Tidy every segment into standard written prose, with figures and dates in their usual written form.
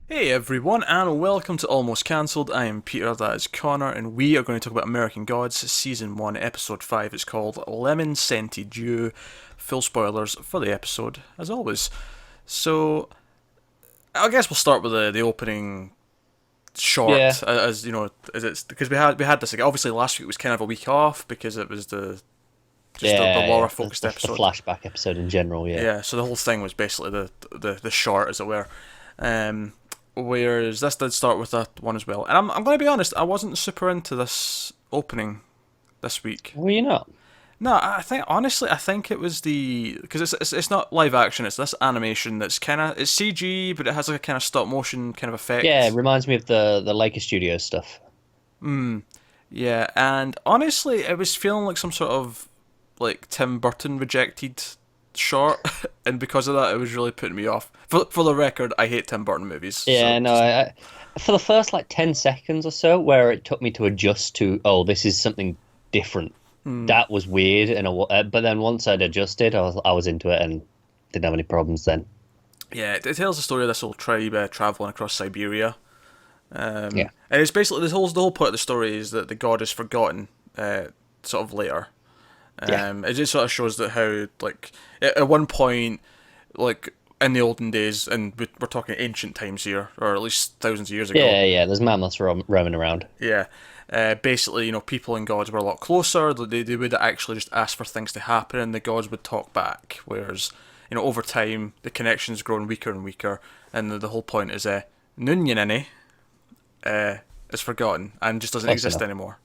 Hey everyone, and welcome to Almost Cancelled. I am Peter, that is Connor, and we are going to talk about American Gods, Season 1, Episode 5. It's called Lemon Scented Dew. Full spoilers for the episode, as always. So, I guess we'll start with the opening Yeah, short, as you know, as it's because we had this again. Obviously, last week was kind of a week off because it was the yeah. Laura The, focused the the episode. flashback episode in general. Yeah, Yeah, so the whole thing was basically the short, as it were. Um, Whereas this did start with that one as well. And I'm going to be honest, I wasn't super into this opening this week. well, you know, No, I think honestly, I think it was because it's not live action. It's this animation that's kind of it's CG, but it has like a kind of stop motion kind of yeah, it effect. reminds me of the Laker Studios stuff. Yeah, and honestly, it was feeling like some sort of like Tim Burton rejected short, and because of that, it was really putting me off. For the record, I hate Tim Burton movies, so Yeah, no, just for the first like 10 seconds or so, where it took me to adjust to, oh, this is something different. That was weird, but then once I'd adjusted, I was into it and didn't have any problems then. yeah, it tells the story of this old tribe traveling across Siberia. Yeah, And it's basically the whole point of the story is that the god is forgotten, sort of later. yeah, It just sort of shows that how like at one point, like in the olden days, and we're talking ancient times here, or at least thousands of years ago. yeah. There's mammoths roaming around. Yeah. Basically, people and gods were a lot closer. They would actually just ask for things to happen, and the gods would talk back. Whereas, over time, the connection's grown weaker and weaker, and the whole point is, Nunyanini is forgotten and just doesn't Close exist enough. anymore.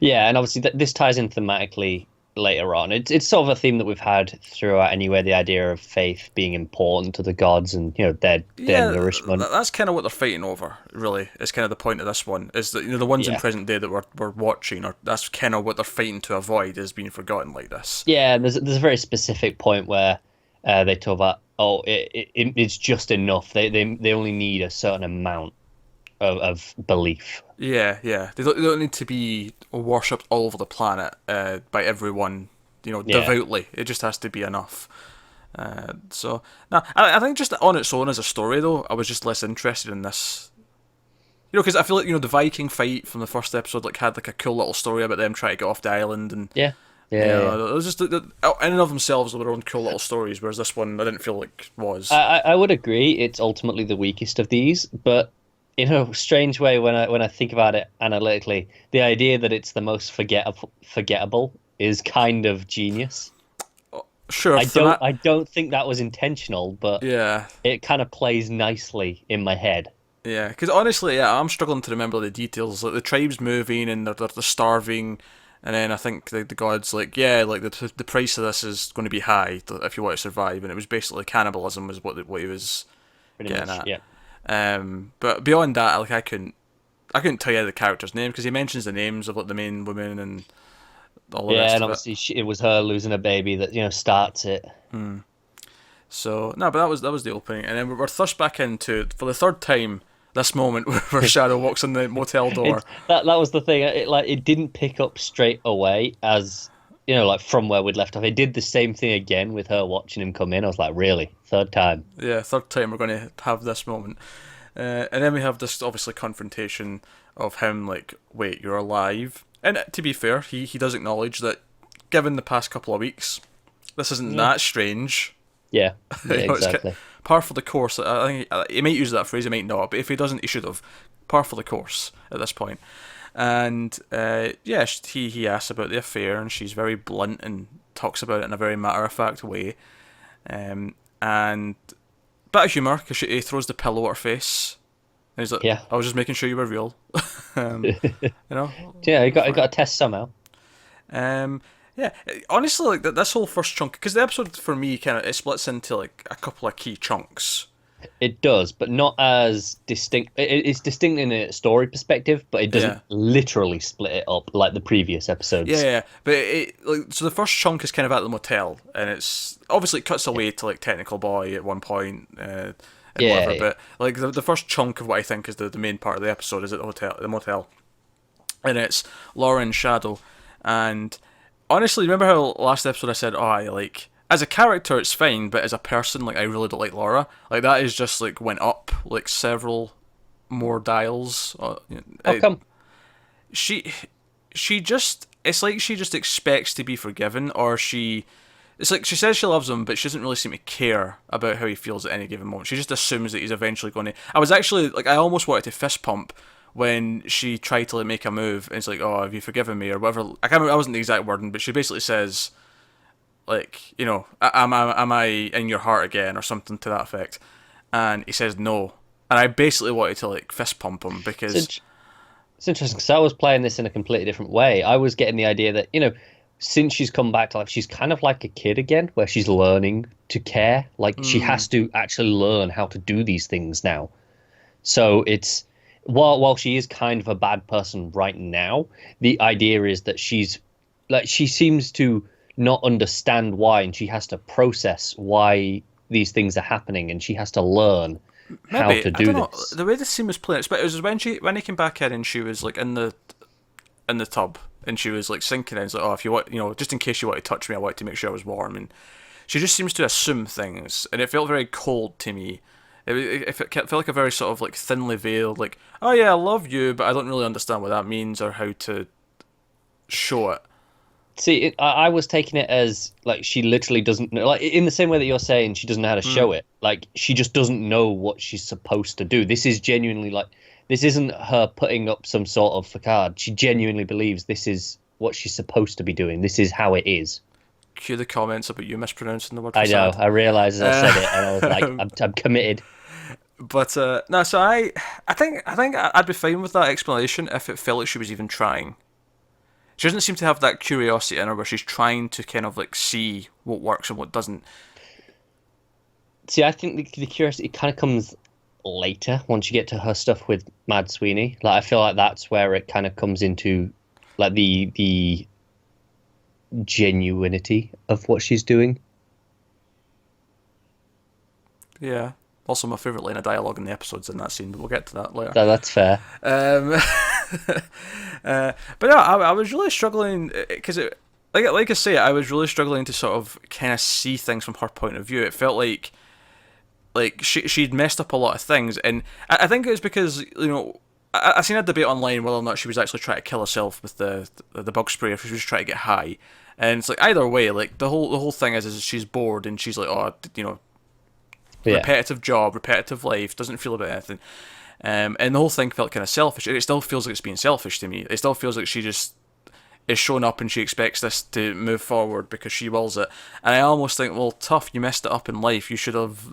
Yeah, and obviously this ties in thematically later on. It's sort of a theme that we've had throughout anyway, the idea of faith being important to the gods and their Yeah, nourishment. that's kind of what they're fighting over. Really, is kind of the point of this one. Is that the ones in Yeah. present day that we're watching, or that's kind of what they're fighting to avoid, is being forgotten like this. Yeah, and there's a very specific point where they talk about it's just enough. They only need a certain amount of belief. Yeah, yeah. They don't need to be worshipped all over the planet by everyone, Yeah. devoutly. It just has to be enough. So, no, I think just on its own as a story, though, I was just less interested in this. Because I feel like the Viking fight from the first episode like had like a cool little story about them trying to get off the island, and Yeah. Yeah. it was just in and of themselves their own cool little stories. Whereas this one, I didn't feel like was. I would agree it's ultimately the weakest of these, but in a strange way, when I think about it analytically, the idea that it's the most forgettable is kind of genius. Sure, I don't I don't think that was intentional, but yeah, it kind of plays nicely in my head. yeah. Because honestly, yeah, I'm struggling to remember the details. Like the tribe's moving and they're starving, and then I think the god's like, yeah, like the price of this is going to be high if you want to survive, and it was basically cannibalism was what he was Pretty getting much, at. yeah. But beyond that, like I couldn't tell you the character's name because he mentions the names of like the main women and all the Yeah, rest and of it. obviously it was her losing a baby that starts it. So no, but that was the opening, and then we're thrust back into for the third time this moment where Shadow walks in the motel door. That was the thing. It didn't pick up straight away as like from where we'd left off. It did the same thing again with her watching him come in. I was like, really, third time? Yeah, third time we're going to have this moment, and then we have this obviously confrontation of him like, wait, you're alive. And to be fair, he does acknowledge that, given the past couple of weeks, this isn't Yeah, that strange. yeah, yeah, It's kind exactly. par for the course. I think he might use that phrase, he might not, but if he doesn't, he should have. Par for the course at this point. And yeah, he asks about the affair, and she's very blunt and talks about it in a very matter of fact way. And bit of humour because he throws the pillow at her face. And he's like, Yeah, "I was just making sure you were real." um, you know, yeah. You fine. got to test somehow. Um, yeah, honestly, like this whole first chunk, because the episode for me kind of it splits into like a couple of key chunks. It does, but not as distinct. It's distinct in a story perspective, but it doesn't Yeah, literally split it up like the previous yeah, episodes. yeah. But like so the first chunk is kind of at the motel, and it's obviously it cuts away to like Technical Boy at one point, and Yeah, whatever. yeah, But like the first chunk of what I think is the main part of the episode is at the motel, and it's Laura and Shadow. And honestly, remember how last episode I said, "Oh, as a character it's fine, but as a person, like I really don't like Laura. Like that is just like went up like several more dials. How come? She she just it's like she just expects to be forgiven, or it's like she says she loves him, but she doesn't really seem to care about how he feels at any given moment. She just assumes that he's eventually going to. I was actually like, I almost wanted to fist pump when she tried to like make a move, and it's like, "Oh, have you forgiven me?" or whatever. I can't remember, that wasn't the exact wording, but she basically says, like, am I in your heart again, or something to that effect. And he says no, and I basically wanted to like fist pump him because It's interesting because I was playing this in a completely different way. I was getting the idea that, since she's come back to life, she's kind of like a kid again, where she's learning to care. Like she has to actually learn how to do these things now. So it's while she is kind of a bad person right now, the idea is that she's like she seems to not understand why, and she has to process why these things are happening, and she has to learn how maybe to I do don't know this. the way the scene was playing. But it was when he came back in and she was like in the tub, and she was like sinking in. It's like, oh, if you want, just in case you want to touch me, I want to make sure I was warm. And she just seems to assume things, and it felt very cold to me. It felt like a very sort of like thinly veiled, like, oh yeah, I love you, but I don't really understand what that means or how to show it. See, I was taking it as like she literally doesn't know, like in the same way that you're saying she doesn't know how to show it. Like she just doesn't know what she's supposed to do. This is genuinely like this isn't her putting up some sort of facade. She genuinely believes this is what she's supposed to be doing. This is how it is. Cue the comments about you mispronouncing the word I know. facade. I realized as I said it, and I was like, I'm committed. But no, so I think I'd be fine with that explanation if it felt like she was even trying. She doesn't seem to have that curiosity in her where she's trying to kind of like see what works and what doesn't. See, I think the curiosity kind of comes later once you get to her stuff with Mad Sweeney. Like, I feel like that's where it kind of comes into like the genuinity of what she's doing. Yeah. Also, my favourite line of dialogue in the episode's in that scene, but we'll get to that later. That's fair. But no, I was really struggling because like I say, I was really struggling to sort of kind of see things from her point of view. It felt like she'd messed up a lot of things, and I think it was because I seen a debate online whether or not she was actually trying to kill herself with the bug spray, or if she was trying to get high. And it's like either way, like the whole thing is she's bored and she's like, oh, repetitive job, repetitive life, doesn't feel about anything. And the whole thing felt kind of selfish. It still feels like it's being selfish to me. It still feels like she just is showing up and she expects this to move forward because she wills it. And I almost think, well, tough, you messed it up in life. You should have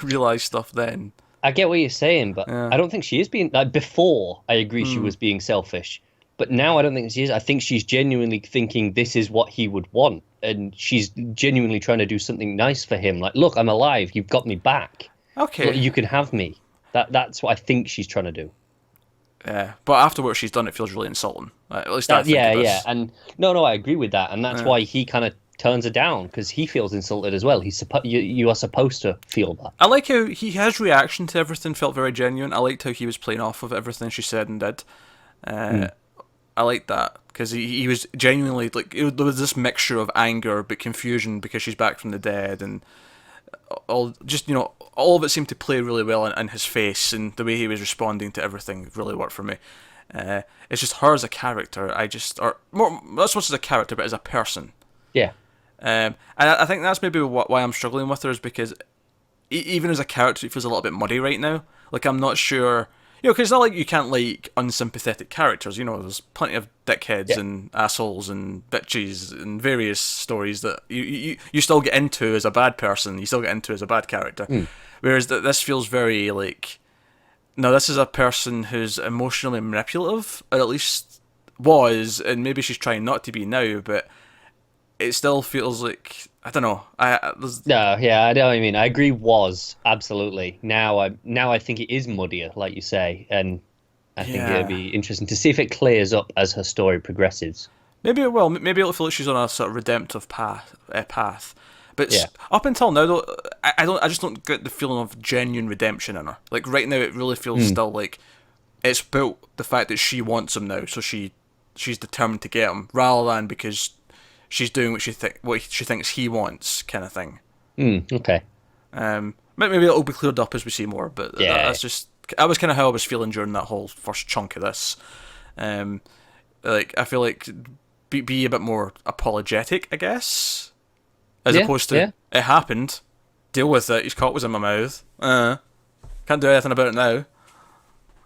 realised stuff then. I get what you're saying, but Yeah. I don't think she is being like before. I agree she was being selfish, but now I don't think she is. I think she's genuinely thinking this is what he would want, and she's genuinely trying to do something nice for him. Like, look, I'm alive. You've got me back. Okay. Look, you can have me. That's what I think she's trying to do. Yeah, but after what she's done, it feels really insulting. At least I think Yeah, it does. yeah, and no, I agree with that, and that's why he kind of turns her down because he feels insulted as well. You are supposed to feel that. I like how his reaction to everything felt very genuine. I liked how he was playing off of everything she said and did. I liked that because he was genuinely like there was this mixture of anger but confusion because she's back from the dead, and all of it seemed to play really well in his face, and the way he was responding to everything really worked for me. It's just her as a character. Or more not so much as a character, but as a person. Yeah. And I think that's maybe why I'm struggling with her, is because even as a character, it feels a little bit muddy right now. Like, I'm not sure, because it's not like you can't like unsympathetic characters. There's plenty of dickheads and assholes and bitches and various stories that you still get into as a bad person. You still get into as a bad character. Whereas this feels very like, no, this is a person who's emotionally manipulative, or at least was, and maybe she's trying not to be now, but it still feels like, I don't know. No, yeah, I know what you mean. I agree. Was absolutely. Now I think it is muddier, like you say, and I think it'll be interesting to see if it clears up as her story progresses. Maybe it will. Maybe it'll feel like she's on a sort of redemptive path. But up until now, though, I just don't get the feeling of genuine redemption in her. Like right now, it really feels still like it's built the fact that she wants him now, so she's determined to get him, rather than because she's doing what she thinks he wants, kind of thing. Okay. Maybe it'll be cleared up as we see more, but Yeah. that's just that was kind of how I was feeling during that whole first chunk of this. Like I feel like be a bit more apologetic, I guess, as opposed to it happened, deal with it. His cock was in my mouth. Can't do anything about it now.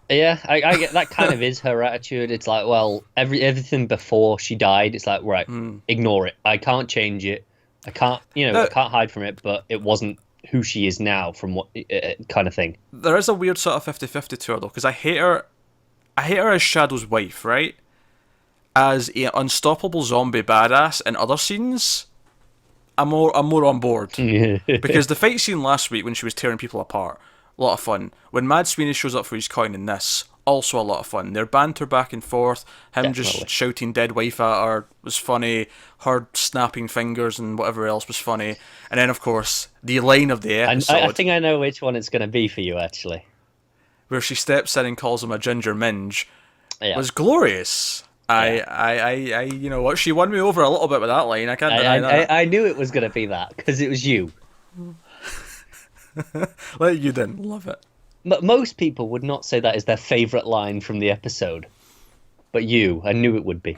Yeah, I get that kind of is her attitude. It's like, well, everything before she died, it's like, right, ignore it. I can't change it. I can't, I can't hide from it, but it wasn't who she is now from what kind of thing. There is a weird sort of 50-50 to her, though, because I hate her as Shadow's wife, right? As an unstoppable zombie badass in other scenes, I'm more on board. Because the fight scene last week when she was tearing people apart, a lot of fun. When Mad Sweeney shows up for his coin in this, also a lot of fun. Their banter back and forth, him just shouting dead wife at her was funny, her snapping fingers and whatever else was funny. And then, of course, the line of the episode. I think I know which one it's going to be for you, actually. Where she steps in and calls him a ginger minge, was glorious. I you know what, she won me over a little bit with that line. I can't deny that. I knew it was going to be that, because it was you. Like you didn't love it. But most people would not say that is their favourite line from the episode. But you, I knew it would be.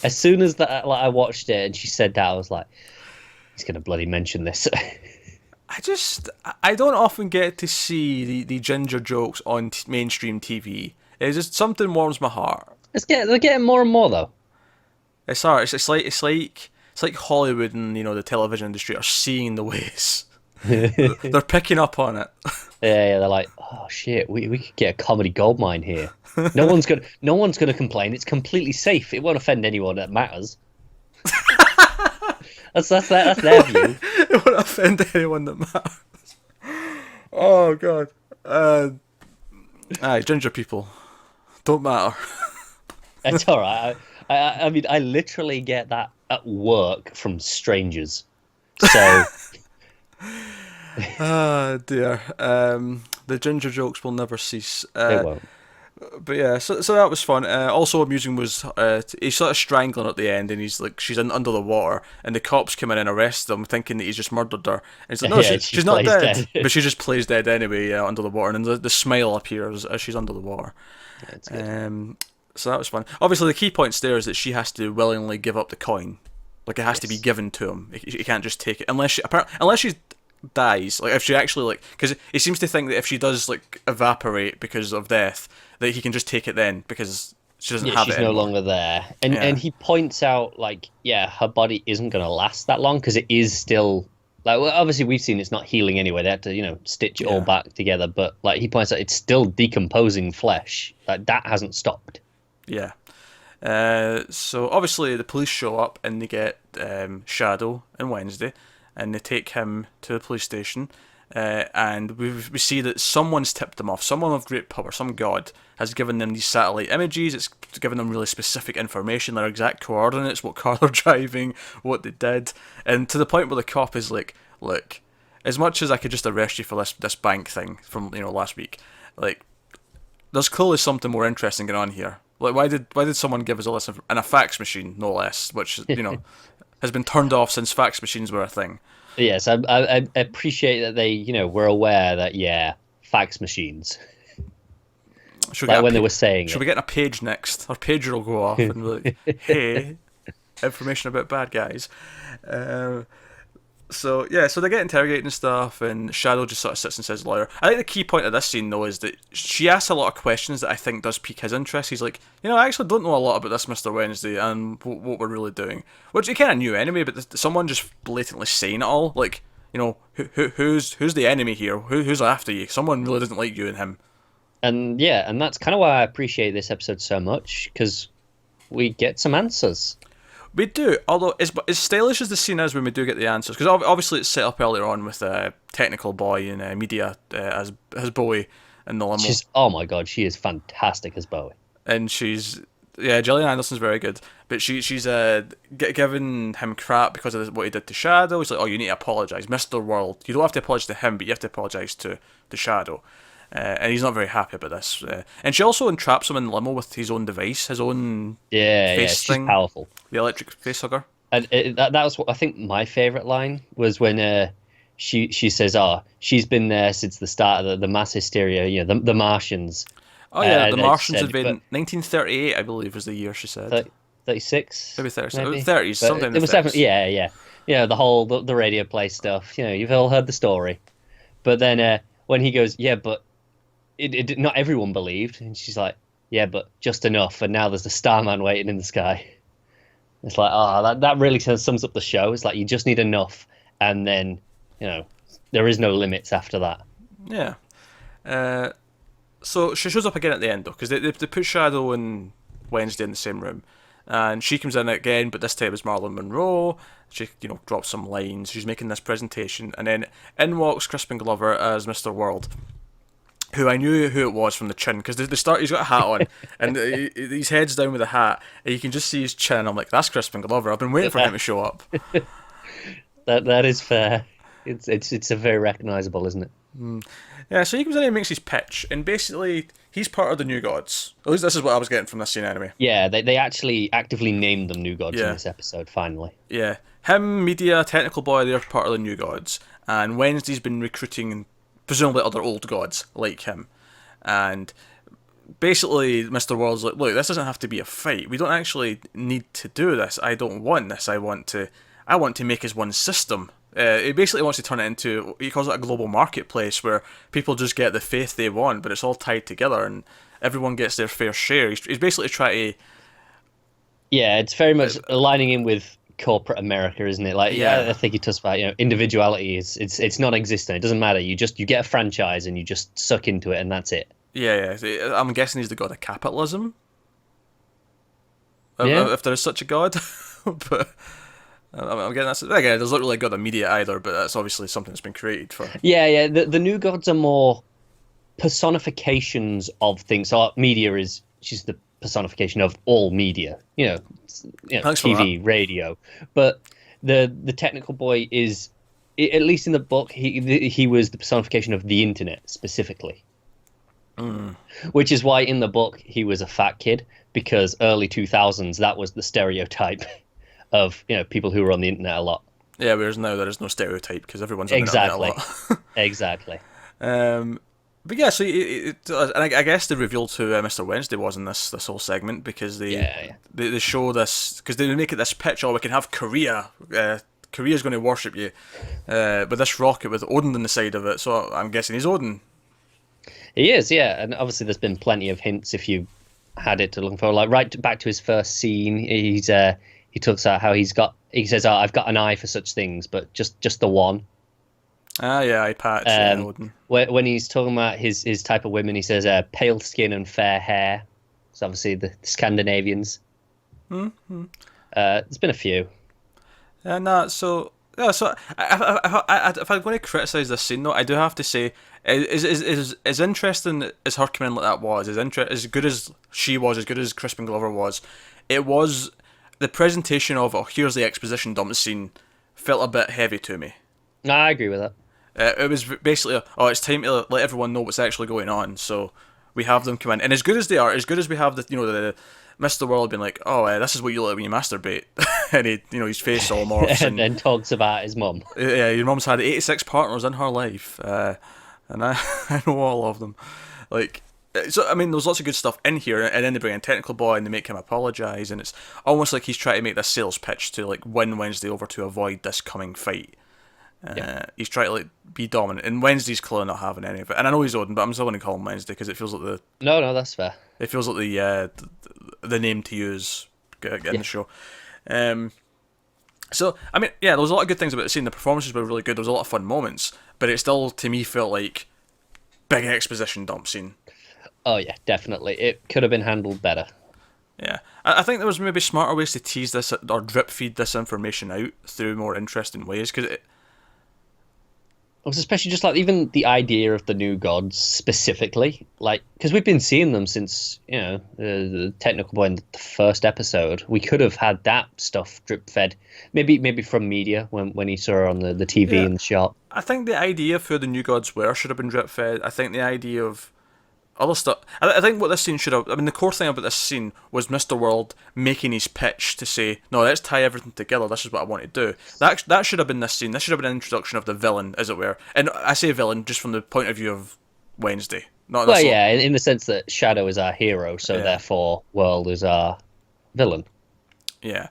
As soon as that, like, I watched it and she said that, I was like, he's going to bloody mention this. I don't often get to see the ginger jokes on mainstream TV. It's just something warms my heart. They're getting more and more though. It's hard. It's like Hollywood and the television industry are seeing the ways. They're picking up on it. Yeah, they're like, oh shit, we could get a comedy goldmine here. No one's gonna complain. It's completely safe. It won't offend anyone that matters. that's their view. It won't offend anyone that matters. Oh god. Ginger people don't matter. It's all right. I mean, I literally get that at work from strangers. So. Ah dear. The ginger jokes will never cease. They won't. But yeah, so that was fun. Also amusing was he's sort of strangling at the end, and he's like, she's under the water, and the cops come in and arrest them, thinking that he's just murdered her. And he's like, no, she's not dead, but she just plays dead anyway, under the water, and the smile appears as she's under the water. Yeah, it's good. So that was fun. Obviously, the key point there is that she has to willingly give up the coin. Like, it has to be given to him. He can't just take it unless she dies. Like, if she actually, like, because he seems to think that if she does, like, evaporate because of death, that he can just take it then because she doesn't have it anymore. She's no longer there. And he points out, like, her body isn't going to last that long because it is still, like, well, obviously we've seen it's not healing anyway. They had to, stitch it all back together. But, like, he points out it's still decomposing flesh. Like, that hasn't stopped. Yeah. So obviously the police show up and they get Shadow and Wednesday, and they take him to the police station. And we see that someone's tipped them off. Someone of great power, some god, has given them these satellite images. It's given them really specific information, their exact coordinates, what car they're driving, what they did, and to the point where the cop is like, "Look, as much as I could just arrest you for this bank thing from last week, like, there's clearly something more interesting going on here. Like, why did someone give us all this and a fax machine, no less, which has been turned off since fax machines were a thing." Yes, I appreciate that they, were aware that, fax machines. Like when they were saying should we get a page next? Our pager will go off and be like, hey, information about bad guys. So they get interrogated and stuff, and Shadow just sort of sits and says lawyer. I think the key point of this scene, though, is that she asks a lot of questions that I think does pique his interest. He's like, I actually don't know a lot about this Mr. Wednesday and what we're really doing. Which he kind of knew anyway, but someone just blatantly saying it all, like, who's the enemy here? Who's after you? Someone really doesn't like you and him. And that's kind of why I appreciate this episode so much, because we get some answers. We do, although as stylish as the scene is when we do get the answers, because obviously it's set up earlier on with Technical Boy and Media as Bowie in the limo. Oh my god, she is fantastic as Bowie. And Gillian Anderson's very good, but she's giving him crap because of what he did to Shadow. He's like, oh, you need to apologise, Mr. World. You don't have to apologise to him, but you have to apologise to Shadow. And he's not very happy about this. And she also entraps him in the limo with his own device, his own face thing. She's powerful. The electric face hugger. And that was what I think my favorite line was when she says, "Oh, she's been there since the start of the mass hysteria. You know, the Martians." Oh yeah, the And it Martians said, had but been 1938, I believe, was the year she said. 36, Maybe 30, maybe. 30s, But something in it the was definitely, 30s. yeah, yeah. You know, the whole the radio play stuff. You know, you've all heard the story. But then when he goes, yeah, but not everyone believed, and she's like, yeah, but just enough. And now there's the Starman waiting in the sky. It's like, oh, that really sums up the show. It's like you just need enough, and then you know there is no limits after that. Yeah. Uh, so she shows up again at the end though, because they put Shadow and Wednesday in the same room, and she comes in again, but this time it's Marilyn Monroe. She drops some lines. She's making this presentation, and then in walks Crispin Glover as Mr. World, who I knew who it was from the chin, because the start he's got a hat on and his head's down with a hat and you can just see his chin. I'm like, that's Crispin Glover. I've been waiting for him to show up. That is fair. It's a very recognizable, isn't it? Yeah, so he comes in and makes his pitch, and basically he's part of the New Gods. At least this is what I was getting from this scene anyway. Yeah, they actually actively named them New Gods in Yeah. this episode. Finally. Yeah, him, Media, Technical Boy, they're part of the New Gods, and Wednesday's been recruiting presumably other old gods like him, and basically Mr. World's like, look, this doesn't have to be a fight. We don't actually need to do this. I don't want this. I want to make his one system. He basically wants to turn it into, he calls it a global marketplace where people just get the faith they want, but it's all tied together and everyone gets their fair share. He's basically trying to. Yeah, it's very much aligning in with corporate America, isn't it? Like, Yeah. I think he talks about, individuality is it's non-existent. It doesn't matter. You get a franchise and you just suck into it, and that's it. Yeah. I'm guessing he's the god of capitalism. Yeah. If there is such a god. But I'm getting that. Again, there's not really a god of media either, but that's obviously something that's been created for. Yeah. The new gods are more personifications of things. So media she's the personification of all media. Thanks for TV, radio. But the technical boy is, at least in the book, he was the personification of the internet specifically. Which is why in the book he was a fat kid, because early 2000s that was the stereotype of people who were on the internet a lot. Yeah, whereas now there is no stereotype because everyone's on Exactly. the internet a lot. Exactly. But yeah, so and I guess the reveal to Mr. Wednesday was in this whole segment because they show this, because they make it this pitch. Oh, we can have Korea. Korea's going to worship you, with this rocket with Odin on the side of it. So I'm guessing he's Odin. He is, yeah, and obviously there's been plenty of hints if you had it to look for. Like back to his first scene, he talks about how he says, "Oh, I've got an eye for such things, but just the one." Ah, yeah, eye patch. Odin. When he's talking about his type of women, he says pale skin and fair hair. It's obviously the Scandinavians. Mm-hmm. There's been a few. So if I'm going to criticise this scene, though, I do have to say, as interesting as her coming in like that was, as good as she was, as good as Crispin Glover was, it was the presentation of, oh, here's the exposition dump scene, felt a bit heavy to me. No, I agree with that. It was basically, oh, it's time to let everyone know what's actually going on, so we have them come in, and as good as they are, as good as we have the Mr. World being like, oh, this is what you look like when you masturbate, and his face all morphs, and then talks about his mum. Yeah, your mum's had 86 partners in her life, and I know all of them. So I mean, there's lots of good stuff in here, and then they bring in Technical Boy and they make him apologise, and it's almost like he's trying to make this sales pitch to win Wednesday over to avoid this coming fight. He's trying to be dominant, and Wednesday's clearly not having any of it. And I know he's Odin, but I'm still going to call him Wednesday because it feels like No, that's fair. It feels like the name to use in the show. So I mean, yeah, there was a lot of good things about the scene. The performances were really good. There was a lot of fun moments, but it still, to me, felt like big exposition dump scene. Oh yeah, definitely. It could have been handled better. Yeah, I think there was maybe smarter ways to tease this or drip feed this information out through more interesting ways, because It was especially just even the idea of the new gods specifically, because we've been seeing them since the Technical Boy in the first episode. We could have had that stuff drip fed, maybe from media when he saw her on the TV in the shop. I think the idea of who the new gods were should have been drip fed. I think the idea of other stuff. I think what this scene should have. I mean, the core thing about this scene was Mr. World making his pitch to say, "No, let's tie everything together. This is what I want to do." That should have been this scene. This should have been an introduction of the villain, as it were. And I say villain just from the point of view of Wednesday, not Well, this. yeah, in the sense that Shadow is our hero, so therefore World is our villain. Yeah.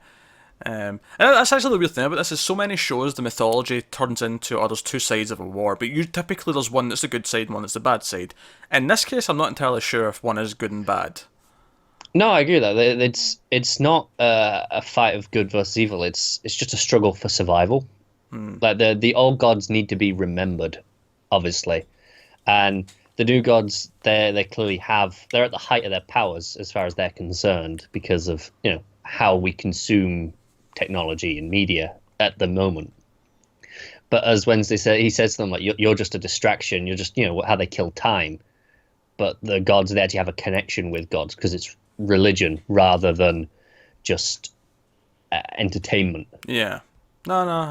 And that's actually the weird thing about this is so many shows the mythology turns into there's two sides of a war, but typically there's one that's the good side and one that's the bad side. In this case, I'm not entirely sure if one is good and bad. No, I agree with that. It's not a fight of good versus evil. It's just a struggle for survival. Like the old gods need to be remembered, obviously, and the new gods they clearly they're at the height of their powers as far as they're concerned because of how we consume technology and media at the moment. But as Wednesday said, he says to them, like, you're just a distraction. You're just, how they kill time. But the gods, they actually have a connection with gods because it's religion rather than just entertainment. Yeah. So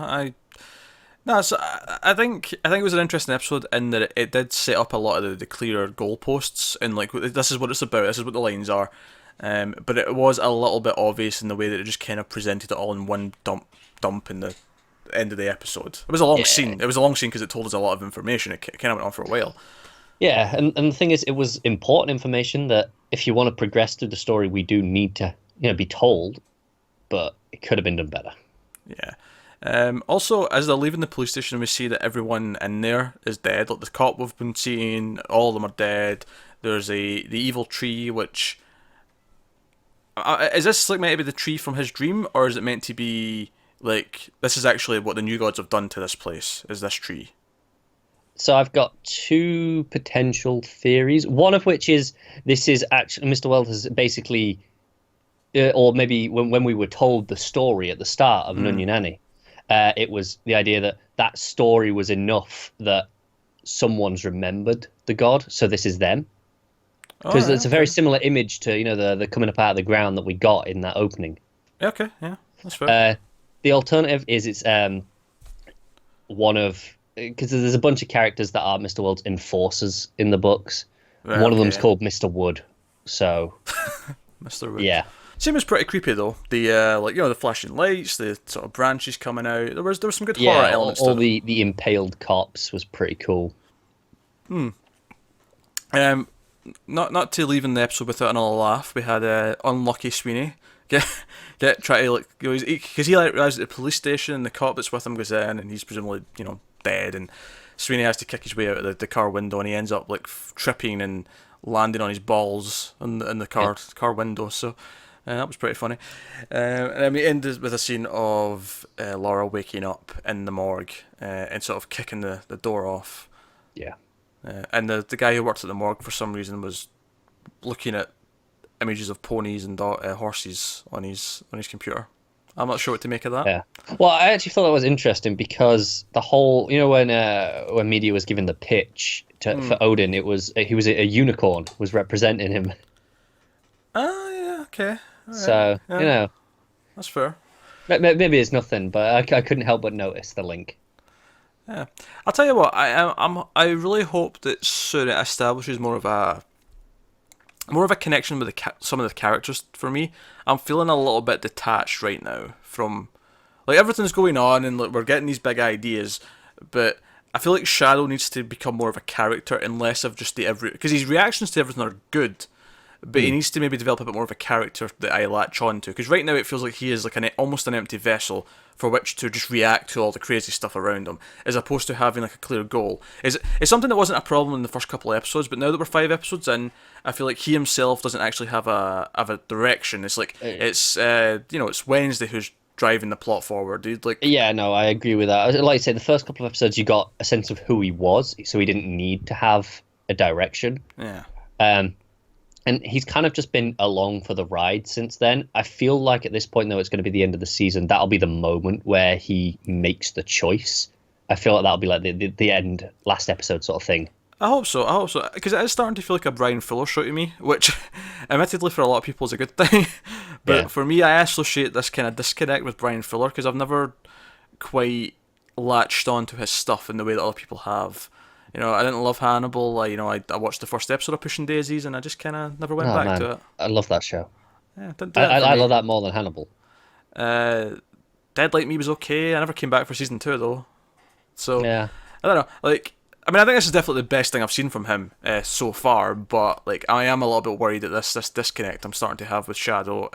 I think it was an interesting episode in that it did set up a lot of the clearer goalposts and like this is what it's about. This is what the lines are. But it was a little bit obvious in the way that it just kind of presented it all in one dump in the end of the episode. It was a long scene. It was a long scene because it told us a lot of information. It kind of went on for a while. Yeah, and the thing is, it was important information that if you want to progress through the story, we do need to be told, but it could have been done better. Yeah. Also, as they're leaving the police station, we see that everyone in there is dead. Like the cop we've been seeing, all of them are dead. There's the evil tree, which... is this like meant to be the tree from his dream, or is it meant to be like this is actually what the new gods have done to this place? Is this tree? So I've got two potential theories. One of which is this is actually Mr. Wells has basically, or maybe when we were told the story at the start of Nunyan Annie, it was the idea that story was enough that someone's remembered the god, so this is them. Because it's a very similar image to the coming up out of the ground that we got in that opening. Okay, yeah, that's fair. The alternative is it's one of because there's a bunch of characters that are Mr. World's enforcers in the books. Right, one of them's called Mr. Wood. So, Mr. Wood. Yeah. Seems pretty creepy though. The the flashing lights, the sort of branches coming out. There was some good horror elements. All the impaled cops was pretty cool. Not to leave in the episode without another laugh. We had unlucky Sweeney get try to because he arrives at the police station and the cop that's with him goes in and he's presumably dead and Sweeney has to kick his way out of the car window and he ends up like tripping and landing on his balls in the car window. So that was pretty funny. And then we ended with a scene of Laura waking up in the morgue and sort of kicking the door off. Yeah. And the guy who worked at the morgue for some reason was looking at images of ponies and horses on his computer. I'm not sure what to make of that. Yeah. Well, I actually thought that was interesting because the whole, when media was given the pitch for Odin, he was a unicorn was representing him. Oh yeah, okay. Right. So that's fair. Maybe it's nothing, but I couldn't help but notice the link. Yeah, I'll tell you what. I really hope that soon it establishes more of a connection with some of the characters. For me, I'm feeling a little bit detached right now from like everything's going on and like we're getting these big ideas, but I feel like Shadow needs to become more of a character and less of just because his reactions to everything are good. But he needs to maybe develop a bit more of a character that I latch on to. Because right now it feels like he is like almost an empty vessel for which to just react to all the crazy stuff around him, as opposed to having like a clear goal. It's something that wasn't a problem in the first couple of episodes, but now that we're 5 episodes in, I feel like he himself doesn't actually have a direction. It's like it's Wednesday who's driving the plot forward. Yeah, no, I agree with that. Like I say, the first couple of episodes you got a sense of who he was, so he didn't need to have a direction. Yeah. And he's kind of just been along for the ride since then. I feel like at this point, though, it's going to be the end of the season. That'll be the moment where he makes the choice. I feel like that'll be like the end, last episode sort of thing. I hope so. Because it is starting to feel like a Brian Fuller show to me, which, admittedly, for a lot of people is a good thing. But for me, I associate this kind of disconnect with Brian Fuller because I've never quite latched onto his stuff in the way that other people have. You know, I didn't love Hannibal. I watched the first episode of Pushing Daisies, and I just kind of never went Oh back man, to it. I love that show. Yeah, didn't do I, it I, for I me. love that more than Hannibal. Uh, Dead Like Me was okay. I never came back for season 2 though. So Yeah. I don't know. Like, I mean, I think this is definitely the best thing I've seen from him so far. But like, I am a little bit worried at this disconnect I'm starting to have with Shadow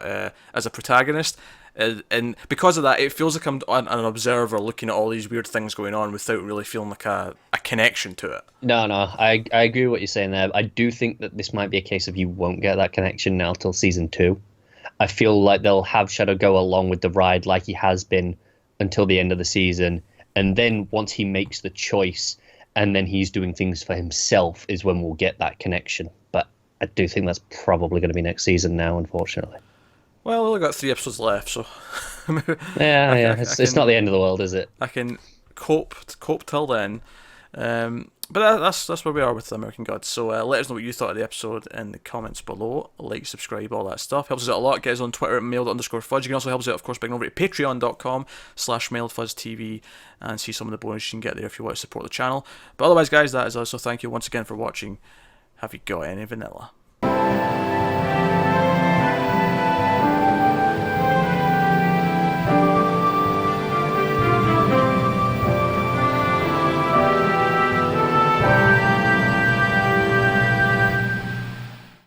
as a protagonist. And because of that, it feels like I'm an observer looking at all these weird things going on without really feeling like a connection to it. No, I agree with what you're saying there. I do think that this might be a case of you won't get that connection now till season 2. I feel like they'll have Shadow go along with the ride like he has been until the end of the season. And then once he makes the choice and then he's doing things for himself is when we'll get that connection. But I do think that's probably going to be next season now, unfortunately. Well, we only got 3 episodes left, so Yeah. I It's not the end of the world, is it? I can cope till then. But that's where we are with the American Gods. So let us know what you thought of the episode in the comments below. Like, subscribe, all that stuff. Helps us out a lot. Get us on Twitter at mailed_fudge. You can also help us out, of course, by going over to patreon.com/mailedfuzztv and see some of the bonus you can get there if you want to support the channel. But otherwise, guys, that is us. So thank you once again for watching. Have you got any vanilla?